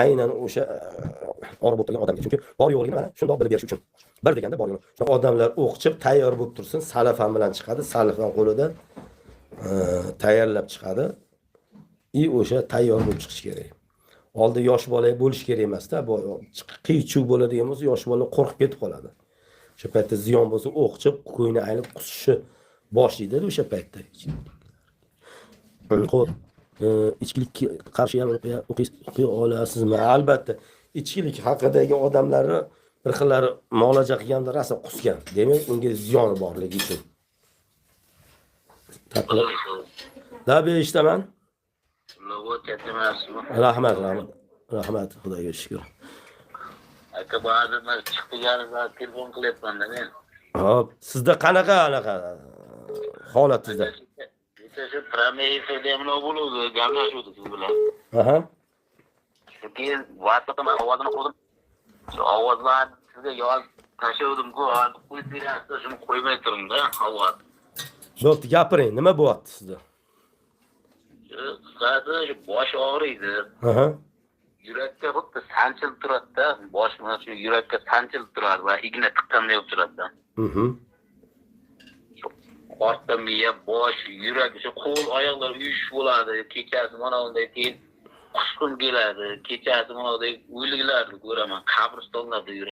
aynan o'sha olib o'tirgan odamga. Chunki bor yo'qligini mana shundoq bilib berish uchun. Bir deganda bor yo'q. Shunaqa odamlar o'qchib tayyor bo'lib tursin, salafan bilan chiqadi, salafan qo'lida tayyorlab chiqadi. O'sha tayyor bo'lib chiqish kerak. Oldi yosh bola bo'lish kerak emas-da, bu qiy-chuv bo'ladigan bo'lsa, yosh bola qo'rqib ketib qoladi. O'sha paytda ziyon bo'lsa, o'qchib, ko'ngli aynib qusishi boshlaydi o'sha paytda. Qo'l ichkilikka qarshi ham o'qiy olasizmi? Albatta. Ichkilik haqidagi odamlarni bir xillari muolaja qilganda rosa qusgan. Demak, unga ziyoni borligi uchun. Dab eshitaman. Rahmat. Xudoga shukr. Aka ba'zan chiqdiganimda telefon qilyapman-da men. Hop, sizda qanaqa holatingizda? Shu promeyda ham bo'ldi, gaplashuvdik siz bilan. Aha. Keyin WhatsAppdan ovozini qo'ydim. Shu ovozlarni sizga yozib tashlavdim-ku, hozir qo'yib berasiz, shuni qo'ymay turing-da, ovoz. Bo'pti, gapiring, nima bo'lyapti sizda? Qisqasi shu bosh og'riydi. Aha. Yurakka xuddi sanchilib turadi-da, boshimda shu yurakka sanchilib turadi va igna tiqqanday bo'lib turadi-da. Orqa miya, bosh, yurak, shu qo'l, oyoqlar uyush bo'ladi. Kechasi mana bunday keyin qushqim keladi. Kechasi mana bunday o'liklarni ko'raman, qabristonlarda yuraman.